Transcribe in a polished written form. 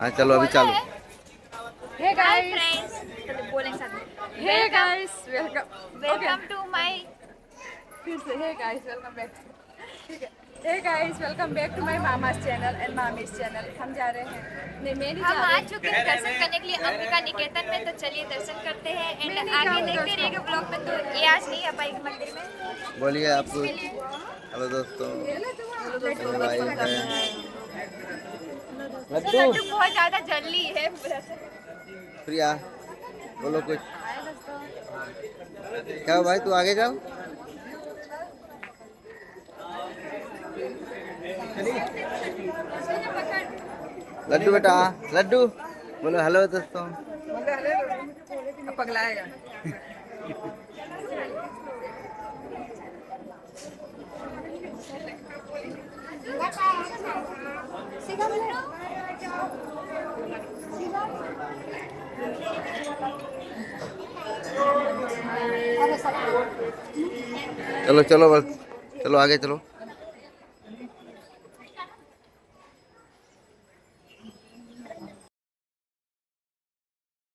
हाँ चलो अभी चालू। हे हाय गाइस, फ्रेंड्स, बोलें साथ में। Hey guys, welcome to my. फिर से हे गाइस वेलकम बैक। ठीक है, hey guys welcome back to my mama's channel and mami's channel. हम जा रहे हैं, नहीं मैं नहीं हम जा आ रही। चुके हैं दर्शन करने के लिए अंबिका निकेतन में, तो चलिए दर्शन करते हैं मैं एंड नहीं आगे जाऊंगी देखते दर्शन। रहिएगा ब्लॉग में। तो ये आज नहीं आ पाएगी मंदिर में बोलिए आप। इसके लिए। हेलो दोस्तों। हेलो भाई दर्शन करने है आए। तो लड्डू। लड्डू बहुत ज्यादा जल्दी है। प्रिया बोलो कुछ। क्या हुआ भाई, तू आगे जाओ। लड्डू बेटा, लड्डू बोलो हेलो दोस्तों। अब पगलाएगा। चलो चलो बस, चलो आगे चलो।